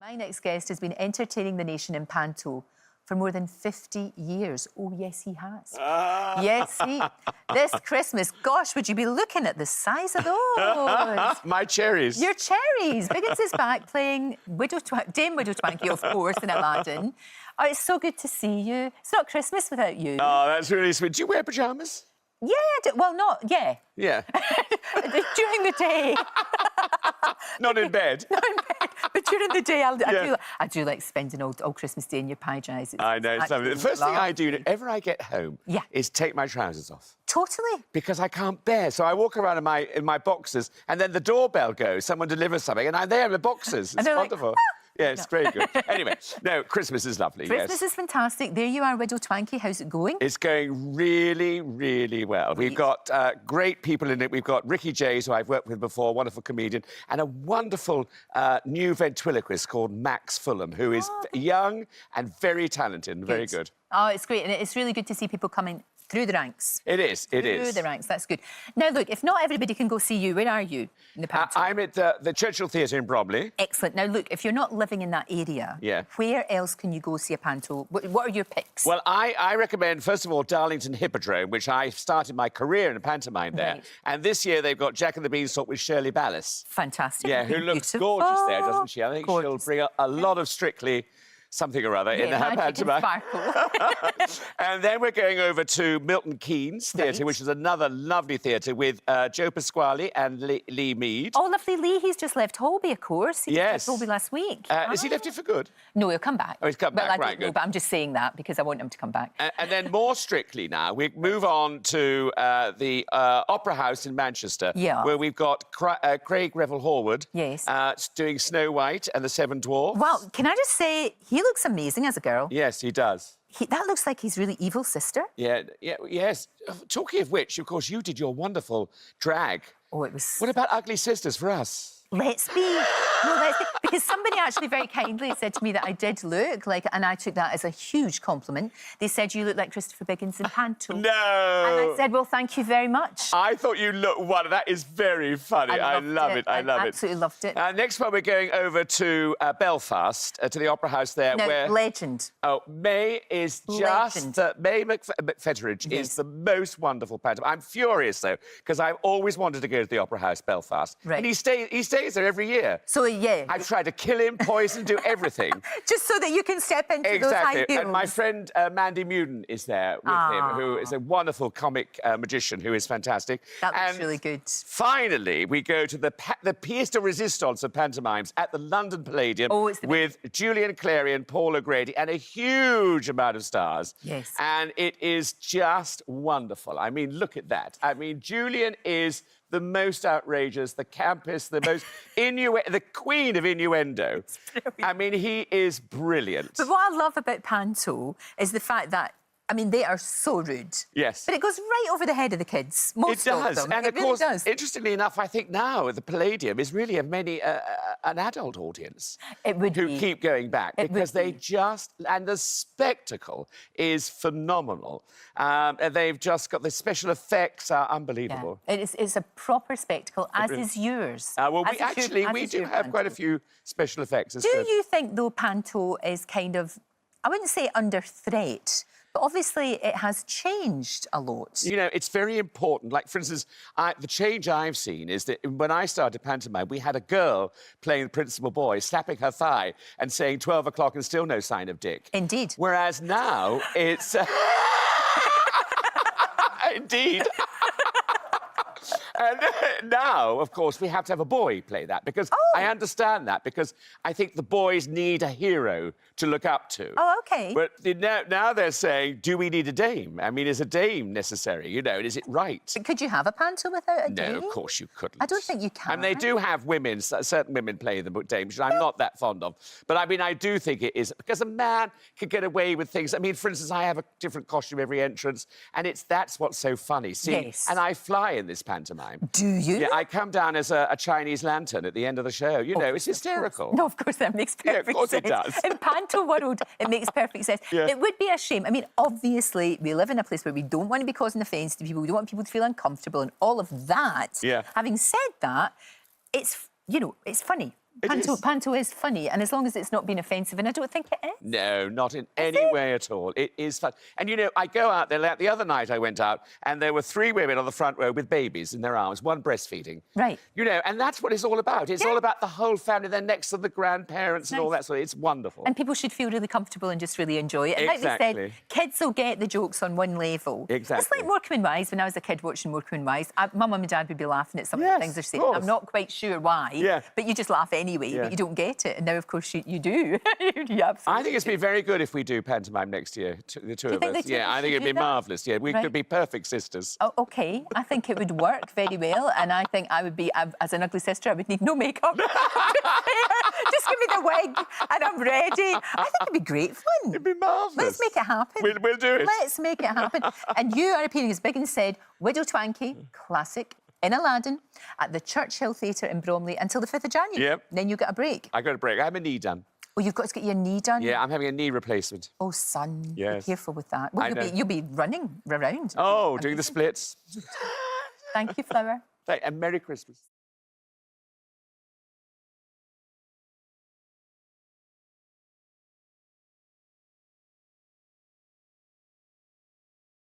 My next guest has been entertaining the nation in panto for more than 50 years. Oh, yes, he has. Yes, this Christmas, gosh, would you be looking at the size of those? My cherries. Your cherries. Biggins is back playing Dame Widow Twanky, of course, in Aladdin. Oh, it's so good to see you. It's not Christmas without you. Oh, that's really sweet. Do you wear pyjamas? Yeah, well, not, yeah. Yeah. During the day. Not in bed. Not in bed, but during the day, I do like spending all Christmas Day in your pyjamas. I know. It's lovely. The first thing I do whenever I get home is take my trousers off. Totally. Because I can't bear. So I walk around in my boxers, and then the doorbell goes, someone delivers something, and I'm there in the boxers. It's wonderful. Like, yeah, it's very good. Anyway, no, Christmas is lovely, Christmas is fantastic. There you are, Widow Twanky. How's it going? It's going really, really well. We've got great people in it. We've got Ricky Jays, who I've worked with before, a wonderful comedian, and a wonderful new ventriloquist called Max Fulham, who is young and very talented and very good. Oh, it's great. And it's really good to see people coming through the ranks. It is, Through the ranks, that's good. Now, look, if not everybody can go see you, where are you in the panto? I'm at the Churchill Theatre in Bromley. Excellent. Now, look, if you're not living in that area, where else can you go see a panto? What are your picks? Well, I recommend, first of all, Darlington Hippodrome, which I started my career in a pantomime there. Right. And this year they've got Jack and the Beanstalk with Shirley Ballas. Fantastic. Yeah, who looks gorgeous there, doesn't she? I think she'll bring a lot of Strictly something or other in her pantomime. And then we're going over to Milton Keynes Theatre, which is another lovely theatre with Joe Pasquale and Lee Mead. Oh, lovely Lee. He's just left Holby, of course. He left Holby last week. Has he left it for good? No, he'll come back. Oh, he's come back, right, good. But I'm just saying that because I want him to come back. And then more Strictly now, we move on to the Opera House in Manchester, where we've got Craig Revel Horwood doing Snow White and the Seven Dwarfs. Well, can I just say, he looks amazing as a girl. Yes, he does. That looks like his really evil sister. Yes. Talking of which, of course, you did your wonderful drag. Oh, it was... What about Ugly Sisters for us? Let's be. Because somebody actually very kindly said to me that I did look like, and I took that as a huge compliment. They said you look like Christopher Biggins in panto. No. And I said, well, thank you very much. I thought you looked wonderful. That is very funny. I love it. I love it. Absolutely loved it. Next one, we're going over to Belfast, to the Opera House there. No, legend. Oh, May is just... May McFetteridge is the most wonderful pantomime. I'm furious, though, because I've always wanted to go to the Opera House, Belfast. Right. And he stays there every year. So, yeah. I've tried to kill him, poison, do everything. Just so that you can step into those high heels. And my friend Mandy Muden is there with him, who is a wonderful comic magician who is fantastic. That looks really good. Finally, we go to the pièce de résistance of pantomimes at the London Palladium with Julian Clary and Paul O'Grady and a huge amount of stars. Yes. And it is just wonderful. I mean, look at that. I mean, Julian is the most outrageous, the campus, the most the queen of innuendo. I mean, he is brilliant. But what I love about panto is the fact that, I mean, they are so rude. Yes. But it goes right over the head of the kids, most of them. And it of course, really does. Interestingly enough, I think now the Palladium is really an adult audience. Who keep going back because they just... And the spectacle is phenomenal. And they've just got the special effects are unbelievable. Yeah. It's a proper spectacle, as is yours. Well, we do have quite a few special effects. Do you think, though, panto is kind of, I wouldn't say under threat, but obviously it has changed a lot. You know, it's very important. Like, for instance, the change I've seen is that when I started pantomime, we had a girl playing the principal boy, slapping her thigh and saying 12 o'clock and still no sign of Dick. Indeed. Whereas now it's... Indeed. And now, of course, we have to have a boy play that because I understand that because I think the boys need a hero to look up to. Oh, OK. But now they're saying, do we need a dame? I mean, is a dame necessary? You know, is it right? But could you have a panto without a dame? No, of course you couldn't. I don't think you can. And they do have women, certain women play the dames, which I'm not that fond of. But, I mean, I do think it is, because a man could get away with things. I mean, for instance, I have a different costume every entrance, and that's what's so funny. See, and I fly in this pantomime. Do you? Yeah, I come down as a Chinese lantern at the end of the show. You know, it's hysterical. No, of course, that makes perfect sense. Yeah, of course it does. In panto world, it makes perfect sense. It would be a shame. I mean, obviously, we live in a place where we don't want to be causing offence to people. We don't want people to feel uncomfortable and all of that. Having said that, it's, you know, it's funny. Panto is funny, and as long as it's not being offensive, and I don't think it is. No, not in any way at all. It is fun. And, you know, I go out there, like the other night I went out, and there were 3 women on the front row with babies in their arms, one breastfeeding. Right. You know, and that's what it's all about. It's all about the whole family. They're next to the grandparents and all that sort of... It's wonderful. And people should feel really comfortable and just really enjoy it. And like they said, kids will get the jokes on one level. Exactly. It's like Morecambe and Wise. When I was a kid watching Morecambe and Wise, my mum and dad would be laughing at some of the things they're saying. I'm not quite sure why, but you just laugh anyway, but you don't get it. And now, of course, you do. You absolutely I think it's been very good if we do pantomime next year, the two of us. Yeah, I think it'd be marvellous. Yeah, we could be perfect sisters. Oh, OK, I think it would work very well. And I think I would be, as an ugly sister, I would need no makeup. Just give me the wig and I'm ready. I think it'd be great fun. It'd be marvellous. Let's make it happen. We'll do it. Let's make it happen. And you are appearing, as Biggins said, Widow Twankey, classic, in Aladdin, at the Churchill Theatre in Bromley until the 5th of January. Yep. Then you get a break. I got a break. I have my knee done. Oh, you've got to get your knee done? Yeah, I'm having a knee replacement. Oh, son, yes. Be careful with that. Well, you'll be running around. Oh, doing the splits. Thank you, Flower. And Merry Christmas.